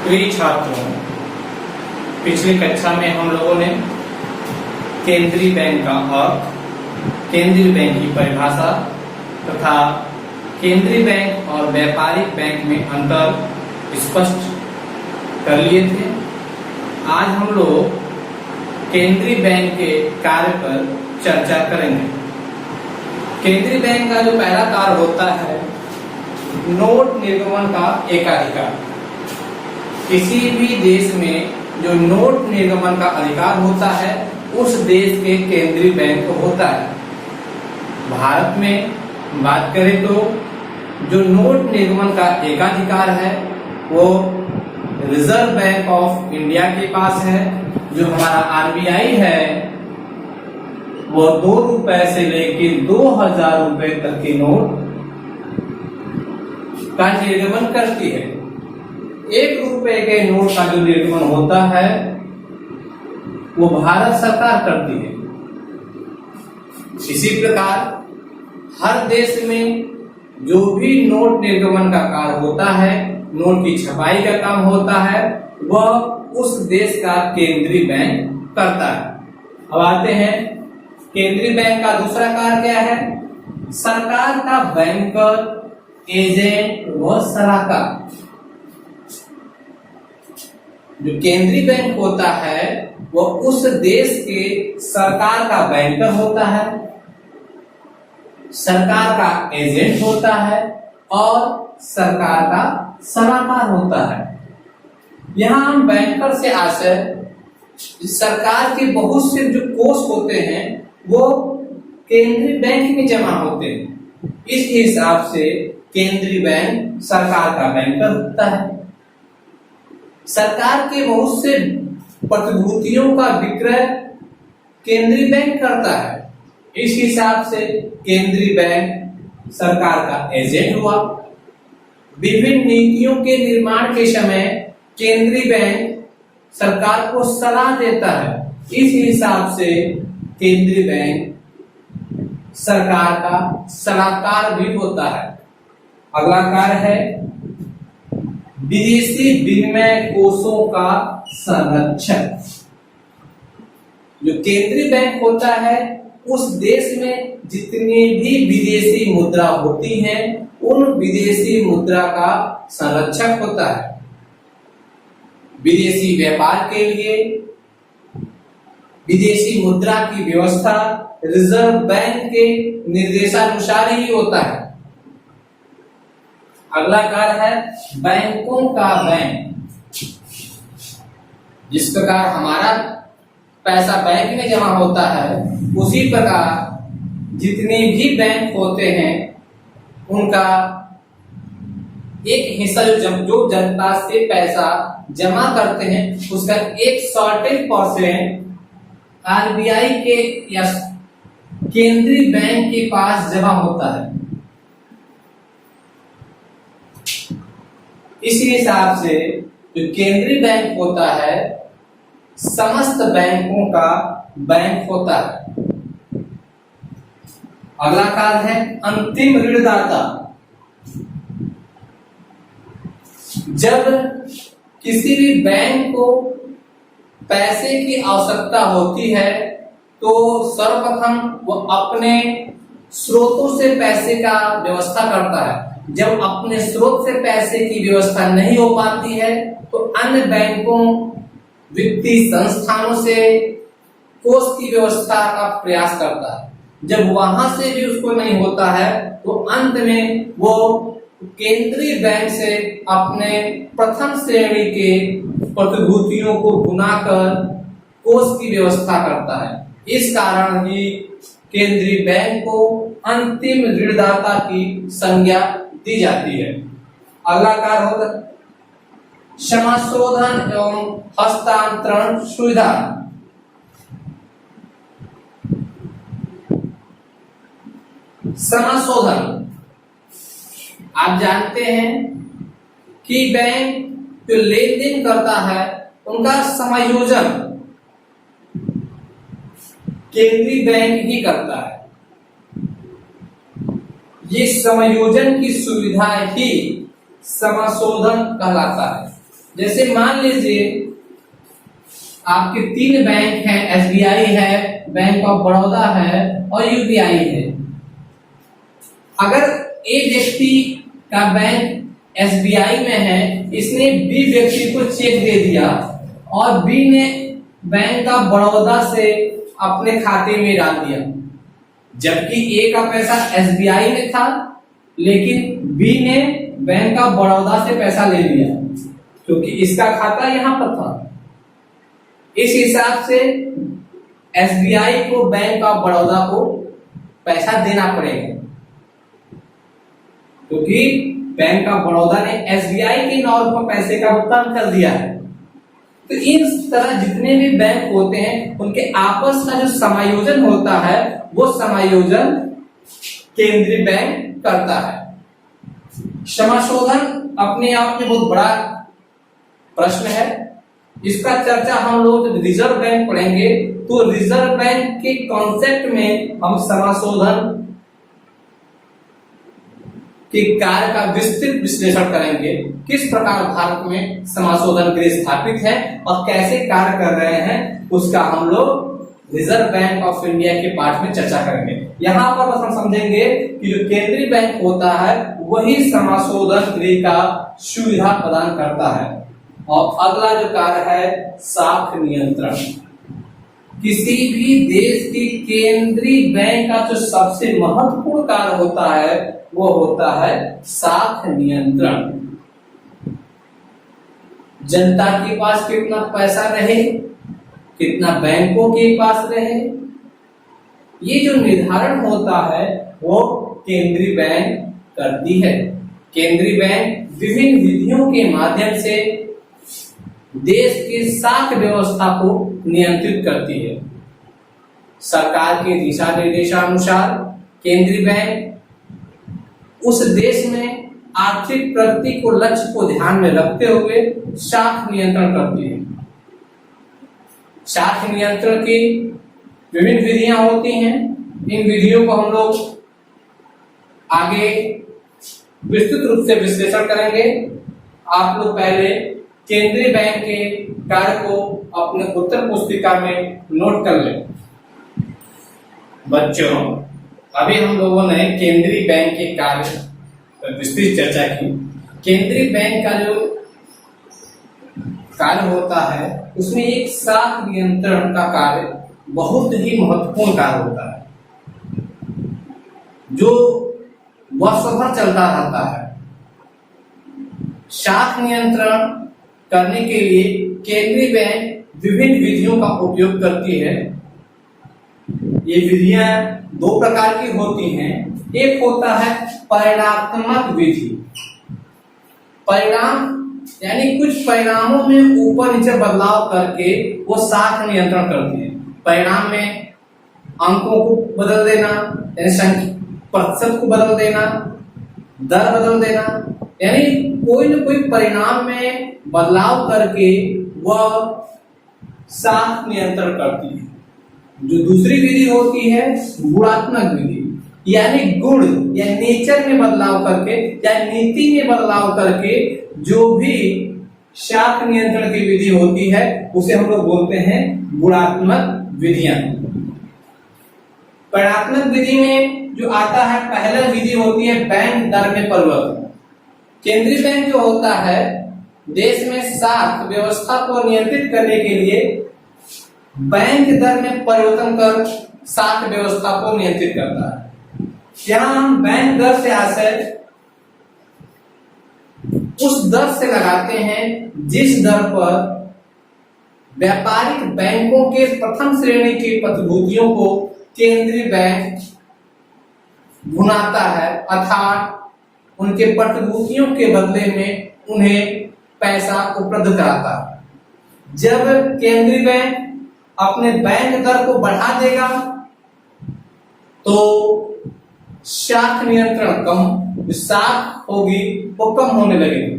प्रिय छात्रों, पिछली कक्षा में हम लोगों ने केंद्रीय बैंक का अर्थ, केंद्रीय बैंक की परिभाषा तथा केंद्रीय बैंक और व्यापारिक बैंक में अंतर स्पष्ट कर लिए थे। आज हम लोग केंद्रीय बैंक के कार्य पर चर्चा करेंगे। केंद्रीय बैंक का जो पहला कार्य होता है, नोट निर्गमन का एकाधिकार। किसी भी देश में जो नोट निर्गमन का अधिकार होता है उस देश के केंद्रीय बैंक को होता है। भारत में बात करें तो जो नोट निर्गमन का एकाधिकार है वो रिजर्व बैंक ऑफ इंडिया के पास है। जो हमारा आरबीआई है वो 2 रुपए से लेकर 2000 रुपए तक के नोट का निर्गमन करती है। 1 रुपए के नोट का जो निर्गमन होता है वो भारत सरकार करती है। इसी प्रकार हर देश में जो भी नोट निर्गमन का कार्य होता है, नोट की छपाई का काम होता है, वह उस देश का केंद्रीय बैंक करता है। अब आते हैं, केंद्रीय बैंक का दूसरा कार्य क्या है? सरकार का बैंकर, एजेंट व सलाहकार। जो केंद्रीय बैंक होता है वो उस देश के सरकार का बैंकर होता है, सरकार का एजेंट होता है और सरकार का सलाहकार होता है। यहाँ हम बैंकर से आशय सरकार के बहुत से जो कोष होते हैं वो केंद्रीय बैंक में जमा होते हैं। इस हिसाब से केंद्रीय बैंक सरकार का बैंकर होता है। सरकार के बहुत से प्रतिभूतियों का विक्रय केंद्रीय बैंक करता है। इस हिसाब से केंद्रीय बैंक सरकार का एजेंट हुआ। विभिन्न नीतियों के निर्माण के समय केंद्रीय बैंक सरकार को सलाह देता है। इस हिसाब से केंद्रीय बैंक सरकार का सलाहकार भी होता है। अगला कार्य है विदेशी विनिमय कोषों का संरक्षण। जो केंद्रीय बैंक होता है उस देश में जितनी भी विदेशी मुद्रा होती हैं उन विदेशी मुद्रा का संरक्षक होता है। विदेशी व्यापार के लिए विदेशी मुद्रा की व्यवस्था रिजर्व बैंक के निर्देशानुसार ही होता है। अगला कार्य है बैंकों का बैंक। जिस प्रकार हमारा पैसा बैंक में जमा होता है उसी प्रकार जितने भी बैंक होते हैं उनका एक हिस्सा जो जनता से पैसा जमा करते हैं उसका एक सर्टेन % आरबीआई के या केंद्रीय बैंक के पास जमा होता है। इसी हिसाब से जो केंद्रीय बैंक होता है समस्त बैंकों का बैंक होता है। अगला कार्य है अंतिम ऋणदाता। जब किसी भी बैंक को पैसे की आवश्यकता होती है तो सर्वप्रथम वो अपने स्रोतों से पैसे का व्यवस्था करता है। जब अपने स्रोत से पैसे की व्यवस्था नहीं हो पाती है तो अन्य बैंकों, वित्तीय संस्थानों से कोष की व्यवस्था का प्रयास करता है। जब वहां से भी उसको नहीं होता है तो अंत में वो केंद्रीय बैंक से अपने प्रथम श्रेणी के प्रतिभूतियों को बुनाकर कोष की व्यवस्था करता है। इस कारण ही केंद्रीय बैंक को अंतिम ऋणदाता की संज्ञा दी जाती है। अगला कार्य होता है समाशोधन एवं हस्तांतरण सुविधा। समाशोधन, आप जानते हैं कि बैंक जो लेन देन करता है उनका समायोजन केंद्रीय बैंक ही करता है। ये समायोजन की सुविधा ही समाशोधन कहलाता है। जैसे मान लीजिए आपके 3 बैंक हैं, एसबीआई है, बैंक ऑफ बड़ौदा है और यूबीआई है। अगर ए व्यक्ति का बैंक एसबीआई में है, इसने बी व्यक्ति को चेक दे दिया और बी ने बैंक ऑफ बड़ौदा से अपने खाते में डाल दिया, जबकि ए का पैसा एसबीआई में था लेकिन बी ने बैंक ऑफ बड़ौदा से पैसा ले लिया क्योंकि इसका खाता यहां पर था। इस हिसाब से एसबीआई को बैंक ऑफ बड़ौदा को पैसा देना पड़ेगा क्योंकि बैंक ऑफ बड़ौदा ने एसबीआई के नाम पर पैसे का भुगतान कर दिया है। तो इस तरह जितने भी बैंक होते हैं उनके आपस का जो समायोजन होता है वो समायोजन केंद्रीय बैंक करता है। समाशोधन अपने आप में बहुत बड़ा प्रश्न है। इसका चर्चा हम लोग रिजर्व बैंक पढ़ेंगे तो रिजर्व बैंक के कॉन्सेप्ट में हम समाशोधन के कार्य का विस्तृत विश्लेषण करेंगे। किस प्रकार भारत में समाशोधन गृह स्थापित है और कैसे कार्य कर रहे हैं उसका हम लोग रिजर्व बैंक ऑफ इंडिया के पाठ में चर्चा करेंगे। यहाँ पर बस हम समझेंगे कि जो केंद्रीय बैंक होता है वही समाशोधन गृह का सुविधा प्रदान करता है। और अगला जो कार्य है साख नियंत्रण। किसी भी देश की केंद्रीय बैंक का जो सबसे महत्वपूर्ण कार्य होता है वो होता है साख नियंत्रण। जनता के पास कितना पैसा रहे, कितना बैंकों के पास रहे, ये जो निर्धारण होता है वो केंद्रीय बैंक करती है। केंद्रीय बैंक विभिन्न विधियों के माध्यम से देश की साख व्यवस्था को नियंत्रित करती है। सरकार के दिशा निर्देशानुसार केंद्रीय बैंक उस देश में आर्थिक प्रगति को लक्ष्य को ध्यान में रखते हुए साख नियंत्रण करती है। साख नियंत्रण की विभिन्न विधियां होती हैं। इन विधियों को हम लोग आगे विस्तृत रूप से विश्लेषण करेंगे। आप लोग पहले केंद्रीय बैंक के कार्य को अपने उत्तर पुस्तिका में नोट कर लें। बच्चों, अभी हम लोगों ने केंद्रीय बैंक के कार्य पर विस्तृत चर्चा की। केंद्रीय बैंक का जो कार्य होता है उसमें एक साख नियंत्रण का कार्य बहुत ही महत्वपूर्ण कार्य होता है जो वर्षों भर चलता रहता है। साख नियंत्रण करने के लिए केंद्रीय बैंक विभिन्न विधियों का उपयोग करती है। ये विधियां 2 प्रकार की होती हैं। एक होता है परिणामात्मक विधि। परिणाम यानी कुछ परिणामों में ऊपर नीचे बदलाव करके वो साख नियंत्रण करती है। परिणाम में अंकों को बदल देना, यानी प्रतिशत को बदल देना, दर बदल देना, यानी कोई न कोई परिणाम में बदलाव करके वह साख नियंत्रण करती है। जो दूसरी विधि होती है गुणात्मक विधि, यानी गुण या नेचर में बदलाव करके या नीति में बदलाव करके जो भी साख नियंत्रण की विधि होती है उसे हम लोग बोलते हैं गुणात्मक विधियां। परिणात्मक विधि में जो आता है पहला विधि होती है बैंक दर में परिवर्तन। केंद्रीय बैंक जो होता है देश में साख व्यवस्था को नियंत्रित करने के लिए बैंक दर में परिवर्तन कर साख व्यवस्था को नियंत्रित करता है। यहाँ हम बैंक दर से आशय उस दर से लगाते हैं जिस दर पर व्यापारिक बैंकों के प्रथम श्रेणी की प्रतिभूतियों को केंद्रीय बैंक भुनाता है, अर्थात उनके प्रतिभूतियों के बदले में उन्हें पैसा उपलब्ध कराता है। जब केंद्रीय बैंक अपने बैंक दर को बढ़ा देगा तो साख नियंत्रण कम, साख होगी वो कम होने लगेगी।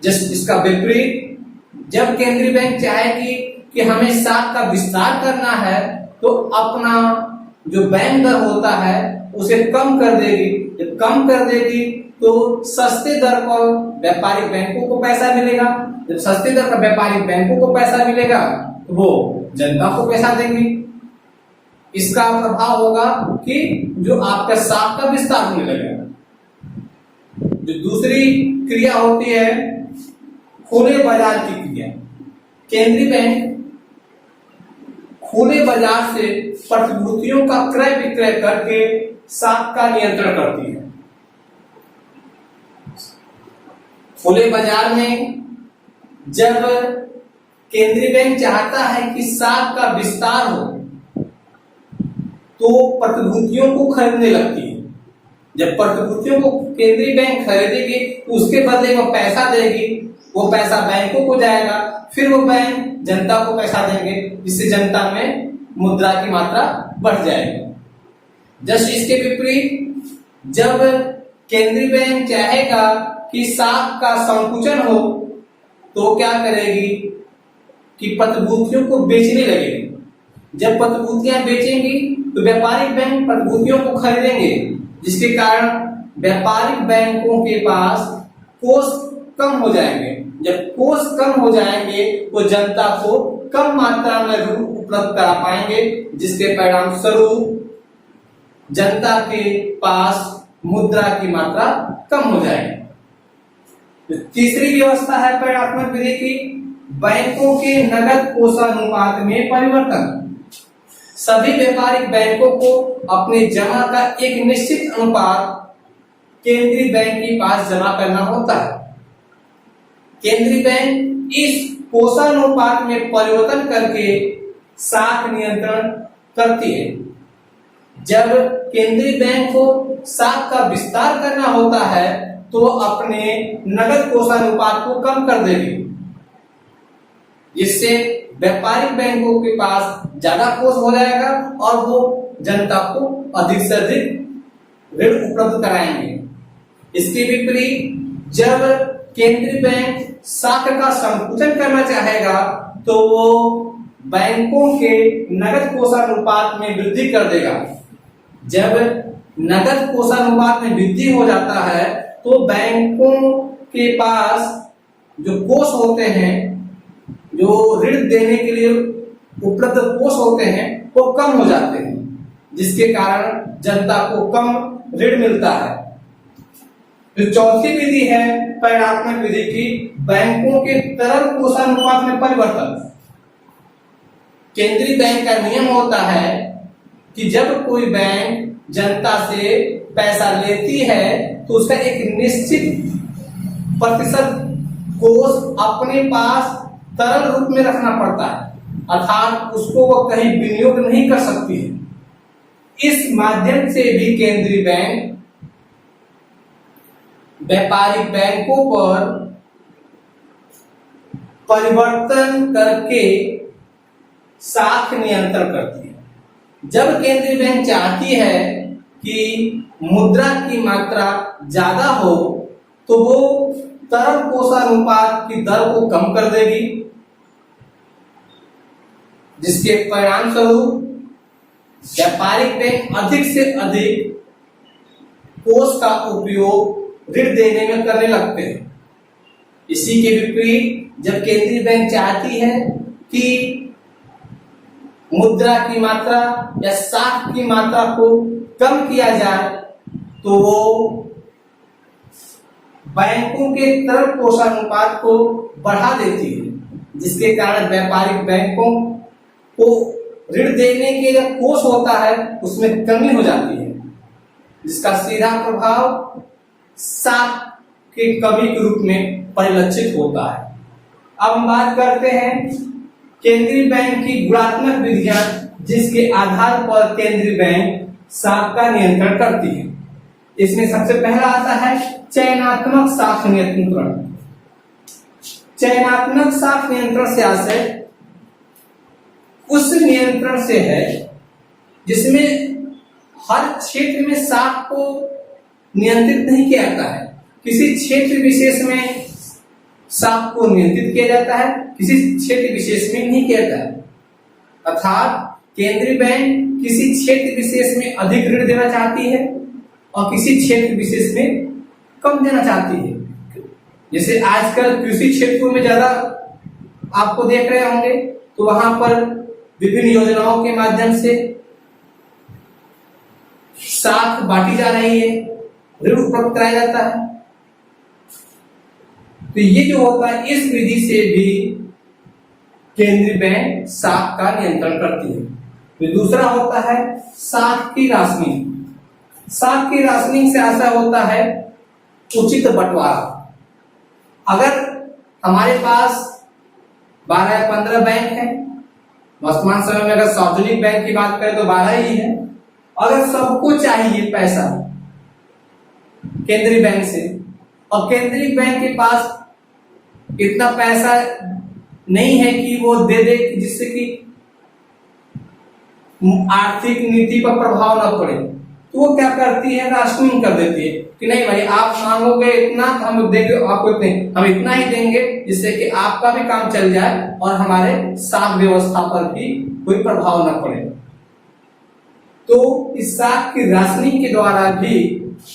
जस्ट इसका विपरीत जब केंद्रीय बैंक चाहेगी कि हमें साख का विस्तार करना है तो अपना जो बैंक दर होता है उसे कम कर देगी। जब कम कर देगी तो सस्ते दर पर व्यापारिक बैंकों को पैसा मिलेगा। जब सस्ते दर पर व्यापारिक बैंकों को पैसा मिलेगा तो वो जनता को पैसा देंगे। इसका प्रभाव होगा कि जो आपका साख का विस्तार होने लगेगा। जो दूसरी क्रिया होती है खुले बाजार की क्रिया। केंद्रीय बैंक खुले बाजार से प्रतिभूतियों का क्रय विक्रय करके साख का नियंत्रण करती है। खुले बाजार में जब केंद्रीय बैंक चाहता है कि साख का विस्तार हो तो प्रतिभूतियों को खरीदने लगती है। जब प्रतिभूतियों को केंद्रीय बैंक खरीदेगी उसके बदले में पैसा देगी, वो पैसा बैंकों को जाएगा, फिर वो बैंक जनता को पैसा देंगे, जिससे जनता में मुद्रा की मात्रा बढ़ जाएगी। जस्ट इसके विपरीत जब केंद्रीय बैंक चाहेगा कि साख का संकुचन हो तो क्या करेगी कि प्रतिभूतियों को बेचने लगेगी। जब प्रतिभूतियां बेचेंगी तो व्यापारिक बैंक प्रतिभूतियों को खरीदेंगे, जिसके कारण व्यापारिक बैंकों के पास कोष कम हो जाएंगे। जब कोष कम हो जाएंगे तो जनता को कम मात्रा में ऋण उपलब्ध करा पाएंगे, जिसके परिणाम स्वरूप जनता के पास मुद्रा की मात्रा कम हो जाएगी। तो तीसरी व्यवस्था है परिणात्मक विधि की, बैंकों के नकद कोषानुपात में परिवर्तन। सभी व्यापारिक बैंकों को अपने जमा का एक निश्चित अनुपात केंद्रीय बैंक के पास जमा करना होता है। केंद्रीय बैंक इस कोषानुपात में परिवर्तन करके साख नियंत्रण करती है। जब केंद्रीय बैंक को साख का विस्तार करना होता है तो अपने नकद कोषानुपात को कम कर देगी, जिससे व्यापारिक बैंकों के पास ज्यादा कोष हो जाएगा और वो जनता को अधिक से अधिक ऋण उपलब्ध कराएंगे। इसके विपरीत जब केंद्रीय बैंक साख का संकुचन करना चाहेगा तो वो बैंकों के नकद कोषानुपात में वृद्धि कर देगा। जब नकद कोषानुपात में वृद्धि हो जाता है तो बैंकों के पास जो कोष होते हैं, जो ऋण देने के लिए उपलब्ध कोष होते हैं, वो कम हो जाते हैं, जिसके कारण जनता को कम ऋण मिलता है। जो चौथी विधि है परिणात्मक विधि की, बैंकों के तरल कोषानुपात में परिवर्तन। केंद्रीय बैंक का नियम होता है कि जब कोई बैंक जनता से पैसा लेती है तो उसका एक निश्चित प्रतिशत कोष अपने पास तरल रूप में रखना पड़ता है, अर्थात उसको वो कहीं विनियोग नहीं कर सकती है। इस माध्यम से भी केंद्रीय बैंक व्यापारिक बैंकों पर परिवर्तन करके साख नियंत्रण करती है। जब केंद्रीय बैंक चाहती है कि मुद्रा की मात्रा ज्यादा हो तो वो तरल कोषानुपात की दर को कम कर देगी, जिसके परिणाम स्वरूप व्यापारिक बैंक अधिक से अधिक कोष का उपयोग ऋण देने में करने लगते हैं। इसी के विपरीत जब केंद्रीय बैंक चाहती है कि मुद्रा की मात्रा या साख की मात्रा को कम किया जाए तो वो बैंकों के तरल कोषानुपात को बढ़ा देती है, जिसके कारण व्यापारिक बैंकों को ऋण देने के जो कोष होता है उसमें कमी हो जाती है, जिसका सीधा प्रभाव साख के कमी के रूप में परिलक्षित होता है। अब हम बात करते हैं केंद्रीय बैंक की गुणात्मक विधियां, जिसके आधार पर केंद्रीय बैंक साख का नियंत्रण करती है। इसमें सबसे पहला आता है चयनात्मक साख नियंत्रण। चयनात्मक साख नियंत्रण से आशय उस नियंत्रण से है जिसमें हर क्षेत्र में साख को नियंत्रित नहीं किया जाता है। किसी क्षेत्र विशेष में साख को नियंत्रित किया जाता है, किसी क्षेत्र विशेष में नहीं किया जाता है। अर्थात केंद्रीय बैंक किसी क्षेत्र विशेष में अधिक ऋण देना चाहती है और किसी क्षेत्र विशेष में कम देना चाहती है। जैसे आजकल कृषि क्षेत्रों में ज्यादा आपको देख रहे होंगे, तो वहां पर विभिन्न योजनाओं के माध्यम से साख बांटी जा रही है, ऋण उपलब्ध कराया जाता है। तो ये जो होता है, इस विधि से भी केंद्रीय बैंक साख का नियंत्रण करती है। तो दूसरा होता है साख की राशनिंग। साख की राशनिंग से ऐसा होता है उचित बंटवारा। अगर हमारे पास 12 या 15 बैंक है, वर्तमान समय में अगर सार्वजनिक बैंक की बात करें तो 12 ही है, अगर सबको चाहिए पैसा केंद्रीय बैंक से, और केंद्रीय बैंक के पास इतना पैसा नहीं है कि वो दे दे जिससे कि आर्थिक नीति पर प्रभाव न पड़े, तो वो क्या करती है, राशनिंग कर देती है कि नहीं भाई आप मांगोगे इतना तो हम देंगे आपको इतने, हम इतना ही देंगे जिससे कि आपका भी काम चल जाए और हमारे साख व्यवस्था पर भी कोई प्रभाव न पड़े। तो इस साख की राशनिंग के द्वारा भी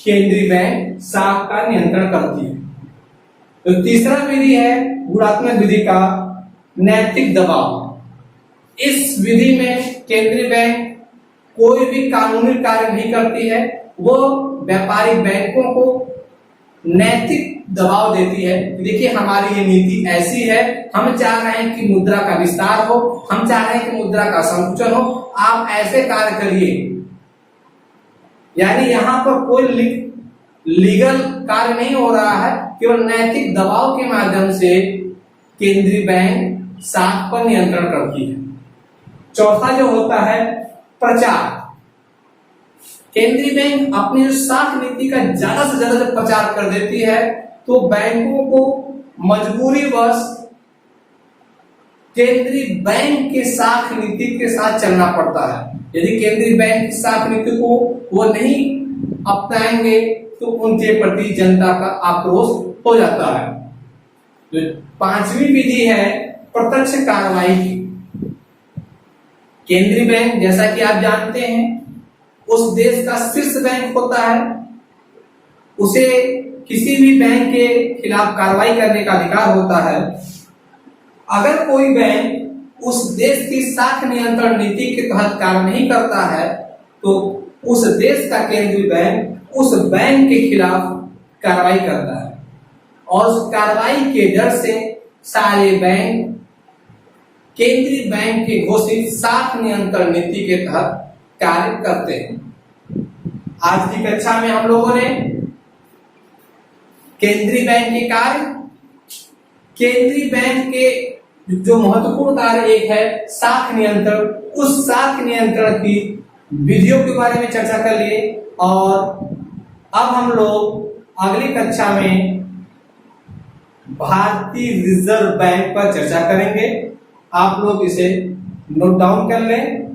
केंद्रीय बैंक साख का नियंत्रण करती है। तो तीसरा विधि है गुणात्मक विधि का नैतिक दबाव। इस विधि में केंद्रीय बैंक कोई भी कानूनी कार्य नहीं करती है, वो व्यापारिक बैंकों को नैतिक दबाव देती है। देखिए हमारी ये नीति ऐसी है, हम चाह रहे हैं कि मुद्रा का विस्तार हो, हम चाह रहे हैं कि मुद्रा का संकुचन हो, आप ऐसे कार्य करिए। यानी यहाँ पर कोई लीगल कार्य नहीं हो रहा है, केवल नैतिक दबाव के माध्यम से केंद्रीय बैंक साख पर नियंत्रण करती है। चौथा जो होता है प्रचार। केंद्रीय बैंक अपनी जो साख नीति का ज्यादा से ज्यादा जब प्रचार कर देती है, तो बैंकों को मजबूरीवश केंद्रीय बैंक के साख नीति के साथ चलना पड़ता है। यदि केंद्रीय बैंक की साख नीति को वो नहीं अपनाएंगे तो उनके प्रति जनता का आक्रोश हो जाता है। जो पांचवी विधि है प्रत्यक्ष कार्रवाई की। केंद्रीय बैंक जैसा कि आप जानते हैं उस देश का शीर्ष बैंक होता है, उसे किसी भी बैंक के खिलाफ कार्रवाई करने का अधिकार होता है। अगर कोई बैंक उस देश की साख नियंत्रण नीति के तहत कार्य नहीं करता है, तो उस देश का केंद्रीय बैंक उस बैंक के खिलाफ कार्रवाई करता है, और उस कार्रवाई के डर से सारे बैंक केंद्रीय बैंक की घोषित साख नियंत्रण नीति के तहत कार्य करते हैं। आज की कक्षा में हम लोगों ने केंद्रीय बैंक के कार्य, केंद्रीय बैंक के जो महत्वपूर्ण कार्य एक है साख नियंत्रण, उस साख नियंत्रण की विधियों के बारे में चर्चा कर लिए, और अब हम लोग अगली कक्षा में भारतीय रिजर्व बैंक पर चर्चा करेंगे। आप लोग इसे नोट डाउन कर लें।